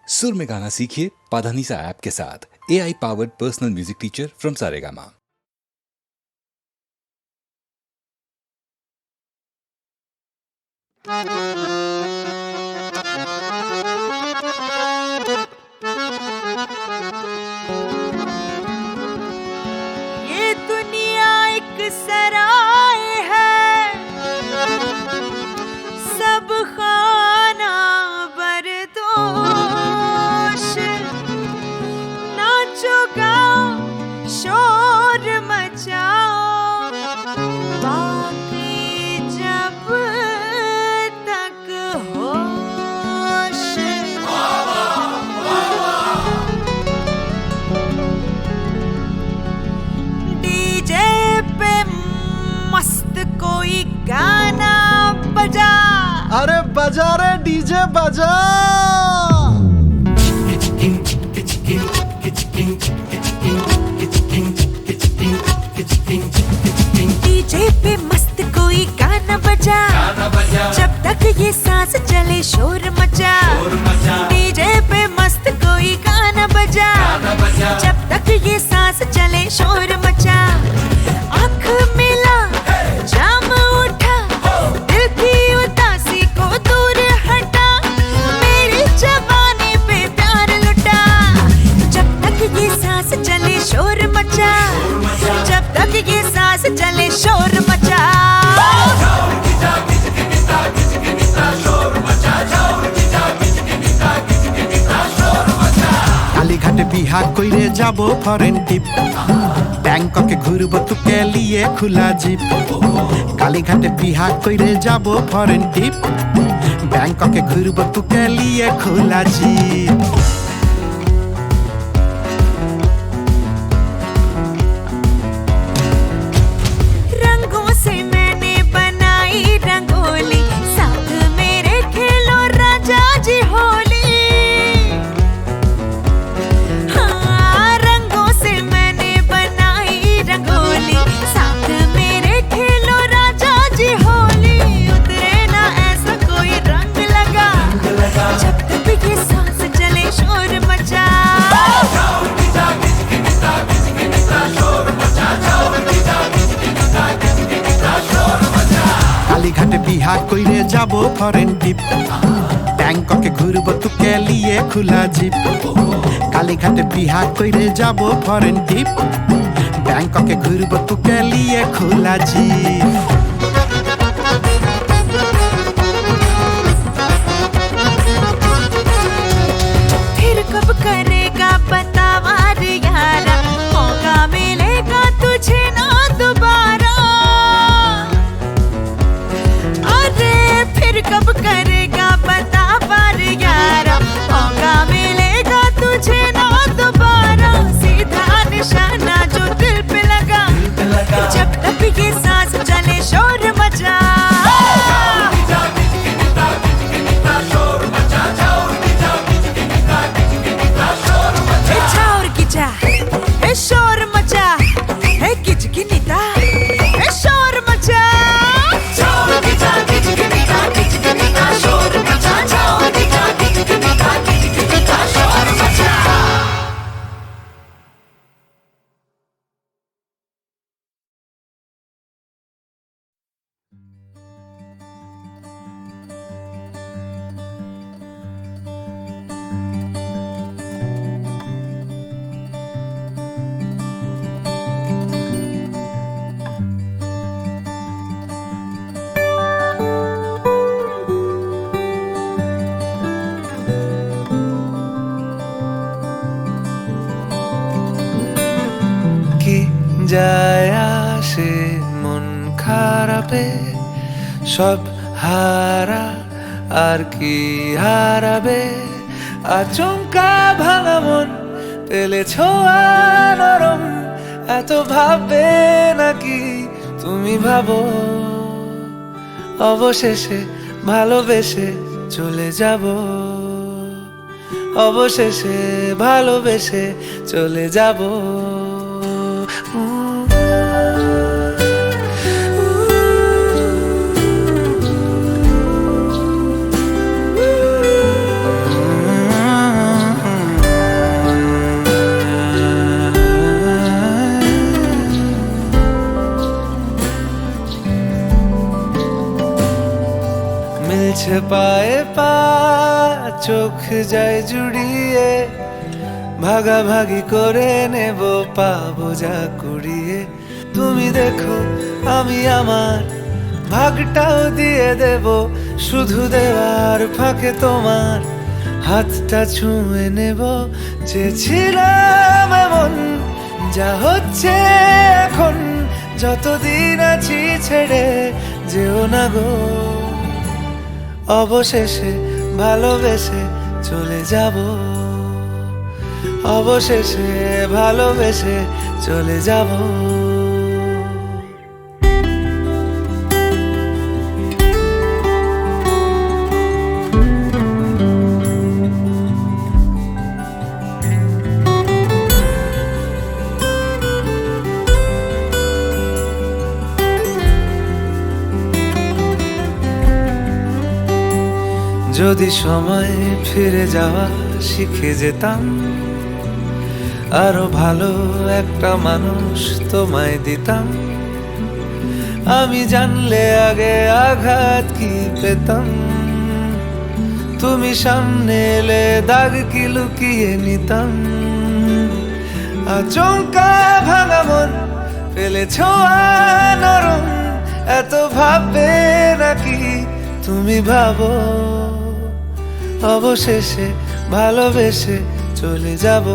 सुर में गाना सीखिए पाधानीसा ऐप के साथ। AI powered personal music teacher from Saregama. ये दुनिया एक सराय है, सब खाना बरदोश। नाचो गाओ शोर मचाओ, बाकी जब तक होश। डीजे पे मस्त कोई गाना बजा। अरे बजा रे डीजे बजा। डीजे पे मस्त कोई गाना बजा, जब तक ये सांस चले शोर मचा। डीजे पे मस्त कोई गाना बजा, जब तक ये सांस चले शोर मचा। आँख मिला जाम उठा, दिल की उदासी को दूर हटा, मेरी जवानी पे प्यार लुटा। जब तक ये सांस चले शोर मचा, जब तक ये सांस चले शोर मचा। কালীঘাটে বিহা কইরে যাব ফরেন টিপ, ব্যাংককে ঘুরব তোকে লিয়ে খোলা জিপ। কালীঘাটে বিহা কইরে যাব ফরেন টিপ, ব্যাংককে ঘুরব তোকে লিয়ে খোলা জিপ। रंगों से मैंने बनाई रंगोली, साथ मेरे खेलो राजा जी होली। हाँ, रंगों से मैंने बनाई रंगोली, साथ मेरे खेलो राजा जी होली। उतरे ना ऐसा कोई रंग लगा, जब तक ये सांस चले शोर मचा। কালীঘাটে বিহা কইরে যাব ফরেন টিপ, ব্যাংককে ঘুরব তোকে লিয়ে খোলা জিপ। কালীঘাটে বিহা কইরে যাব ফরেন টিপ, ব্যাংককে ঘুরব তোকে লিয়ে খোলা জিপ। फिर कब करेगा बतावार यारा, मौका मिलेगा तुझे ना दोबारा। अरे फिर कब करेगा बतावार यारा, मौका मिलेगा तुझे ना दोबारा। सीधा निशाना जो दिल पे लगा, जब तक ये सांस चले शोर मचा। ए चाउर किचा, ए शोर मचा, ए किचकिनिता, ए शोर मचा। चाउर किचा, किचकिनिता, किचकिनिता, शोर मचा। चाउर किचा, किचकिनिता, किचकिनिता, शोर मचा। কি যায় আসে মন খারাপে, সব হারা আর কি হারাবে। আচমকা ভাঙা মন পেলে ছোঁয়া নরম, এত ভাববে নাকি তুমি ভাবো। অবশেষে ভালোবেসে চলে যাব, অবশেষে ভালোবেসে চলে যাব। পায়ে পা চোখ যায় জুড়িয়ে, ভাগাভাগি করে নেব পাবো যা কুড়িয়ে। তুমি দেখো আমি আমার ভাগটাও দিয়ে দেব, শুধু দেওয়ার ফাঁকে তোমার হাতটা ছুঁয়ে নেব। চেয়েছিলাম এমন, যা হচ্ছে এখন, যতদিন আছি ছেড়ে যেও না গো। অবশেষে ভালোবেসে চলে যাব, অবশেষে ভালোবেসে চলে যাব। যদি সময় ফিরে যাওয়া শিখে যেতাম, আরো ভালো একটা মানুষ তোমায় দিতাম। আমি জানলে আগে আঘাত কি পেতাম, তুমি সামনে এলে দাগ কি লুকিয়ে নিতাম। আচমকা ভাঙা মন ফেলেছ নরম, এত ভাববে নাকি তুমি ভাবো। অবশেষে ভালোবেসে চলে যাব,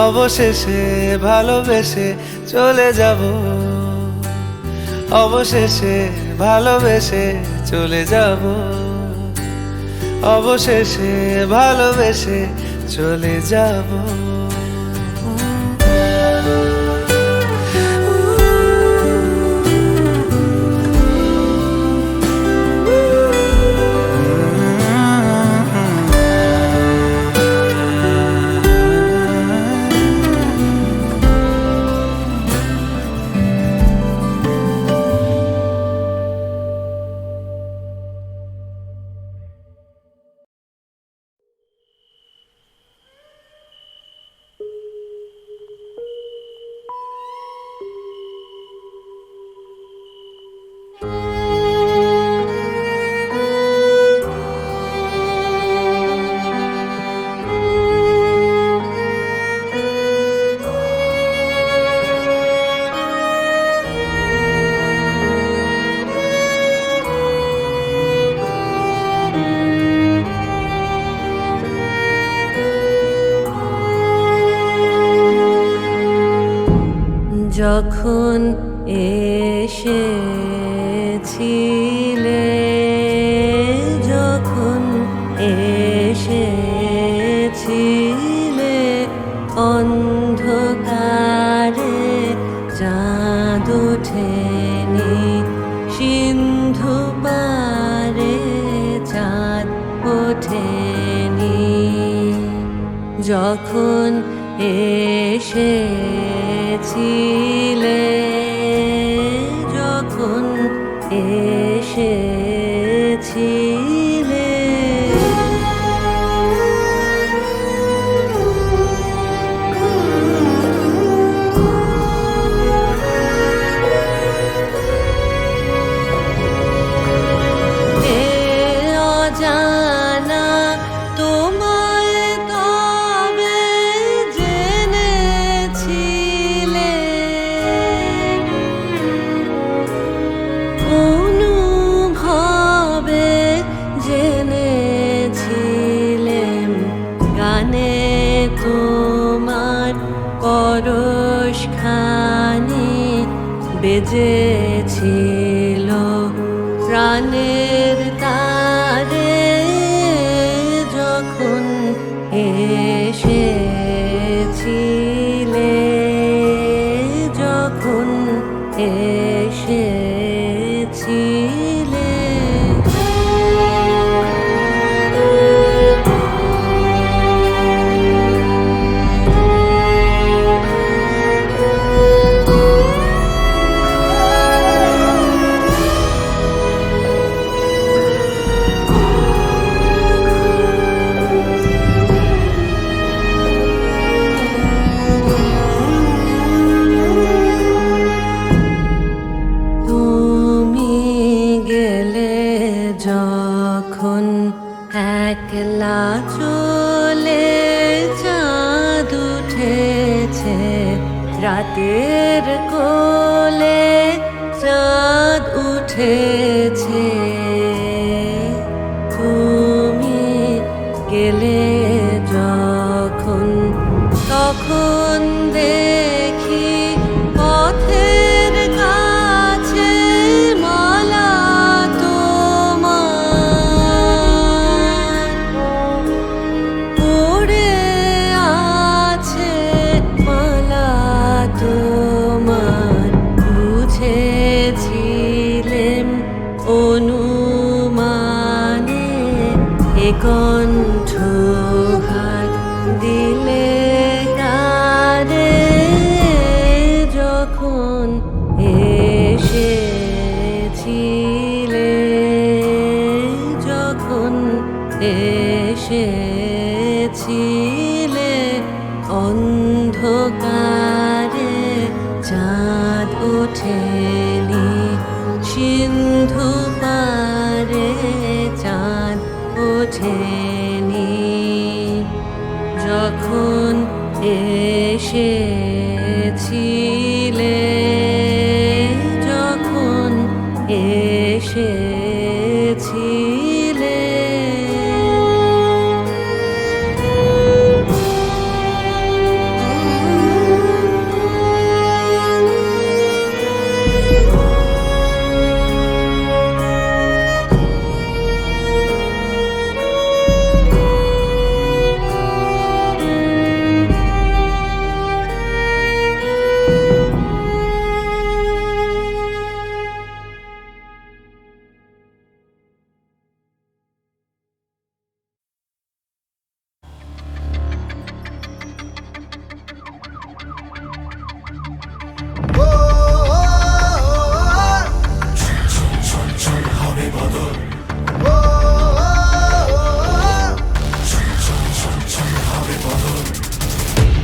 অবশেষে ভালোবেসে চলে যাব, অবশেষে ভালোবেসে চলে যাব, অবশেষে ভালোবেসে চলে যাব। যখন এসেছিলে, যখন এসেছিলে, অন্ধকারে চাঁদ ওঠেনি, সিন্ধু পারে চাঁদ ওঠেনি। যখন এসেছিলে, যখন এসেছিলে, এ অজানা তোমায় তবে জেনেছিলে, অনুভবে জেনেছিলেন, গানে তোমার পরশখানি বেজেছিল প্রাণের তারে। যখন এসেছিলে, যখন এসেছিলে, বেলা চলে চাঁদ উঠেছে, রাতের কোলে চাঁদ উঠেছে। তুমি গেলে যখন, তখন দেখি পথের কাছে মালা তোমার পড়ে আছে, মালা তোমার বুঝেছিলেম অনুমানে, এ কণ্ঠ হাত দিলে কারে যখন এসেছিলে, যখন এসেছিলে। অন্ধকারে চাঁদ ওঠেনি, সিন্ধু পারে চাঁদ ওঠেনি, যখন এসেছিলে, যখন এসেছিলে।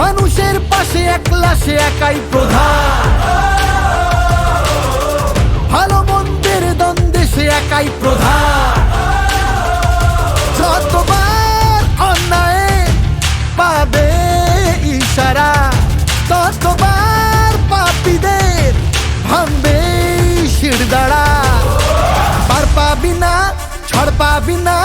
মানুষের পাশে একলা সে একাই প্রধান, ভালো মন্দের দ্বন্দ্বে সে একাই প্রধান। যতবার অন্যায় পাবে ইশারা, ততবার পাপীদের ভাঙবে শিরদাঁড়া। পার পাবি না, ছাড় পাবি না,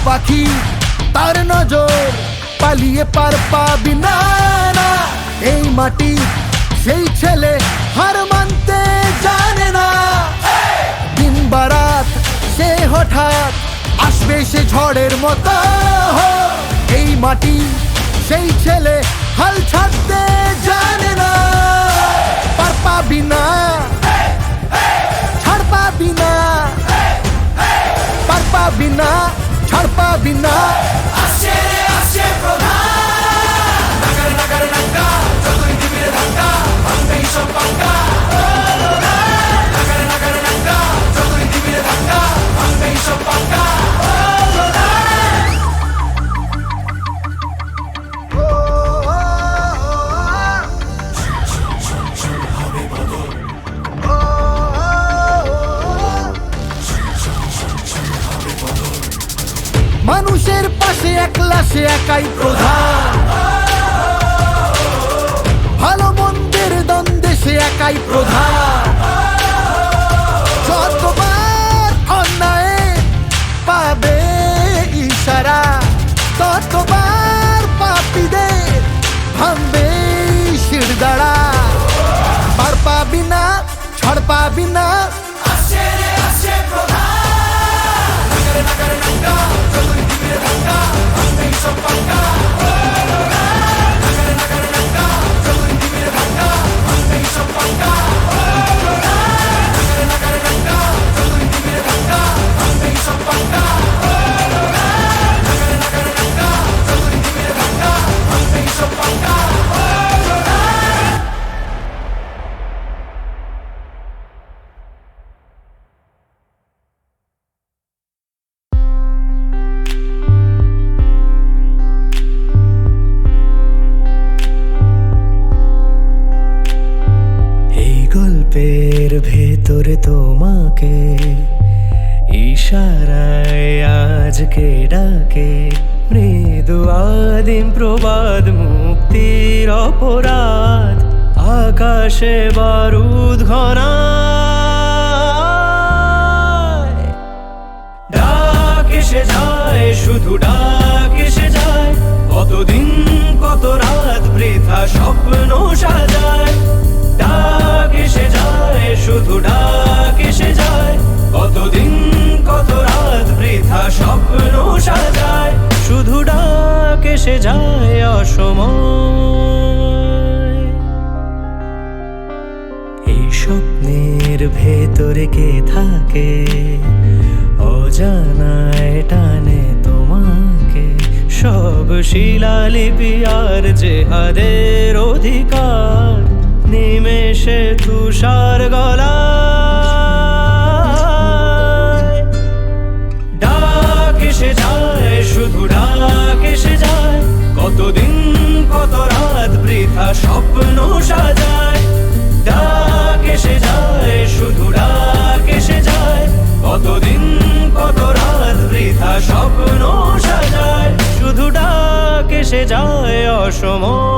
পাখি তার নজর পালিয়ে পার পাবি না। এই মাটি সেই ছেলে হার মানতে জানে না। দিন বারাত সে হঠাৎ আসবে সে ঝড়ের মতো। এই মাটি সেই ছেলে হাল ছাড়তে জানে না। পার পাবি না, ছাড় পাবি না, পার পাবি না, ছাড় পাবি না। মানুষের পাশে একলা সে একাই প্রধান, ভালো মন্দের দ্বন্দ্বে সে একাই প্রধান। যতবার অন্যায় পাবে ইশারা, ততবার পাপীদের ভাঙবে শিরদাঁড়া। পার পাবি না, ছাড় গল্পের ভেতরে তোমাকে ইশারায় আজকে ডাকে, মৃদু আদিম প্রবাদ মুক্তির অপরাধ, আকাশে বারুদ ঘনায়। ডাক এসে যায়, শুধু ডাক এসে যায়, কতদিন কত রাত বৃথা স্বপ্ন সাজায়। ডাক এসে যায়, শুধু ডাক এসে যায়, কতদিন কত রাত বৃথা স্বপ্ন সাজায়। শুধু ডাক এসে যায় অসময়। এই স্বপ্নের ভেতরে কে থাকে, অজানায় টানে তোমাকে। সব শিলালিপি আর জেহাদের অধিকার, নিমেষে তুষার গলায়। ডাক এসে যায়, শুধু ডাক এসে যায়, কতদিন কত রাত বৃথা স্বপ্ন সাজায়। ডাক এসে যায়, শুধু ডাক এসে যায়, কতদিন কত রাত বৃথা স্বপ্ন সাজায়। শুধু ডাক এসে যায় অসময়।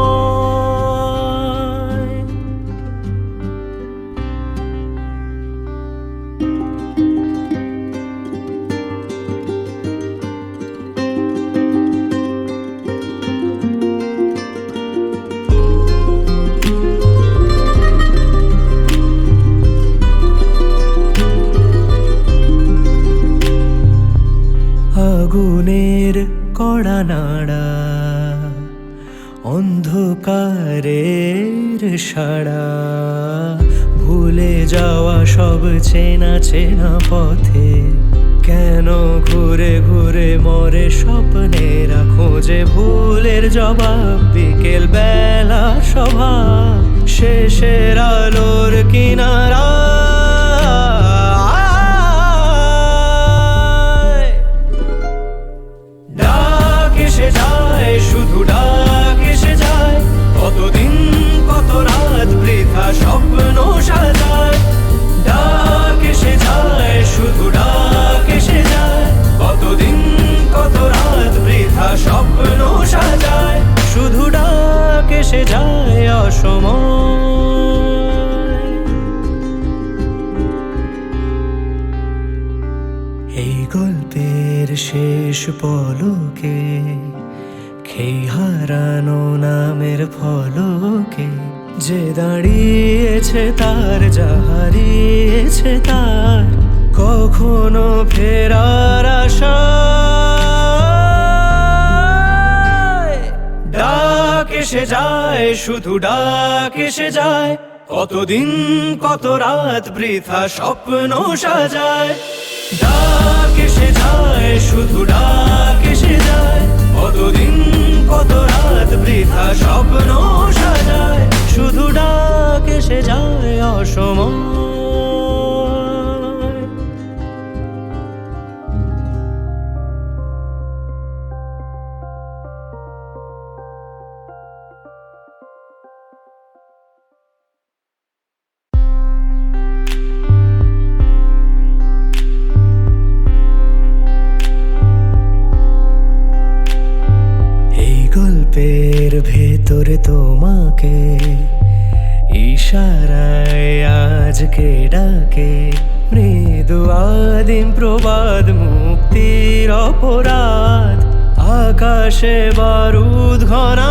আগুনের কড়া নাড়া, অন্ধকারের সাড়া, ভুলে যাওয়া সব চেনা চেনা পথে। কেন ঘুরে ঘুরে মরে স্বপ্নেরা, খোঁজে ভুলের জবাব বিকেল বেলা স্বভাব, শেষের আলোর কিনারা। শুধু ডাক এসে যায়, কতদিন কত রাত বৃথা স্বপ্ন সাজায়। ডাক এসে যায়, শুধু ডাক এসে যায়, কতদিন কত রাত বৃথা স্বপ্ন সাজায়। শুধু ডাক এসে যায় অসময়। এই গল্পের শেষ পলকে, খেই হারানো নামের ফলকে, যে দাঁড়িয়েছে তার, যা হারিয়েছে তার, কখনো ফেরার আশায়। ডাক এসে যায়, শুধু ডাক এসে যায়, কতদিন কত রাত বৃথা স্বপ্ন সাজায়। ডাক এসে যায়, শুধু ডাক এসে যায়, কতদিন কত রাত বৃথা স্বপ্ন সাজায়। শুধু ডাক এসে যায় অসময়। গল্পের ভেতরে তোমাকে ইশারায় আজকে ডাকে, মৃদু আদিম প্রবাদ মুক্তির অপরাধ, আকাশে বারুদ ঘনায়।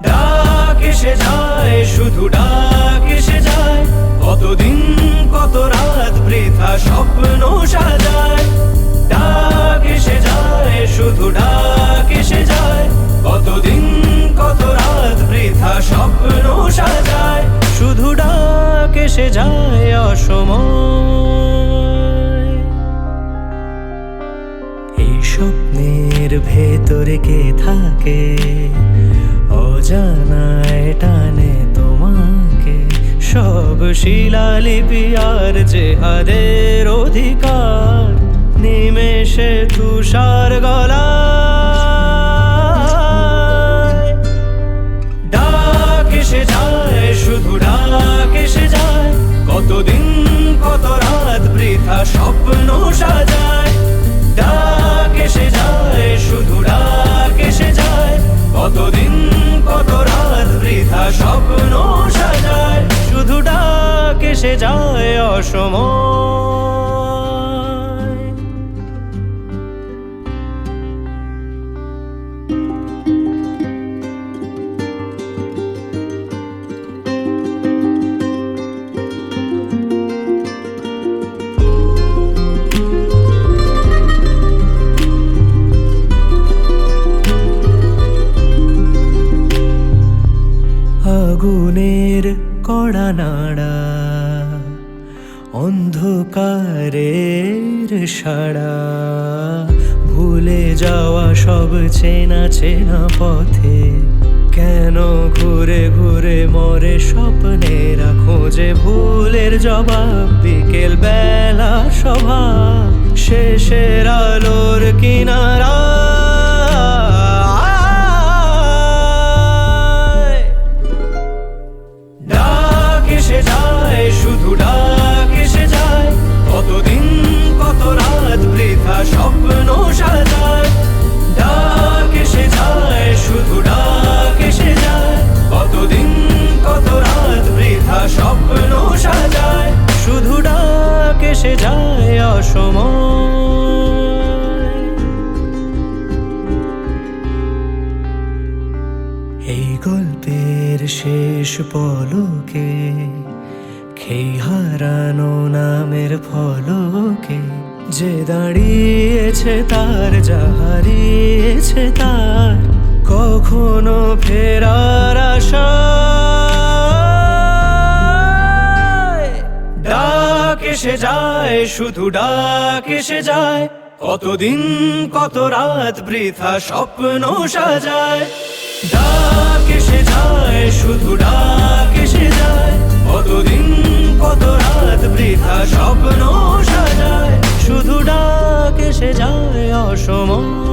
ডাক এসে যায়, শুধু ডাক এসে যায়, কতদিন কত রাত বৃথা স্বপ্ন সাজায়। ডাক এসে যায়, শুধু ডাক এসে যায়, কতদিন কত রাত বৃথা স্বপ্ন সাজায়। শুধু ডাক এসে যায় অসময়। এই স্বপ্নের ভেতরে কে থাকে, অজানায় টানে তোমাকে। সব শিলালিপি আর জেহাদের অধিকার, নিমেষে তুষার গলায়। ডাক যায় অসময়। আগুনের কড়া নাড়া, অন্ধকারের সাড়া, ভুলে যাওয়া সব চেনা চেনা পথে, কেন ঘুরে ঘুরে মরে স্বপ্নেরা খোঁজে ভুলের জবাব। বিকেল বেলা সভা, শেষের আলোর কিনারা, শুধু ডাক এসে যায়, কতদিন কত রাত বৃথা স্বপ্ন সাজায়। ডাক এসে যায়, শুধু ডাক এসে যায়, কতদিন কত রাত বৃথা স্বপ্ন সাজায়। শুধু ডাক এসে যায় অসময়। এই গল্পের শেষ পলকে, খেই হারানো নামের ফলকে, যে দাঁড়িয়েছে তার, যা হারিয়েছে তার, কখনো ফেরার আশায়। ডাক এসে যায়, শুধু ডাক এসে যায়, কতদিন কত রাত বৃথা স্বপ্ন সাজায়। ডাক এসে যায়, শুধু ডাক এসে যায়, কতদিন কত রাত বৃথা স্বপ্ন সাজায়। শুধু ডাক এসে যায় অসময়।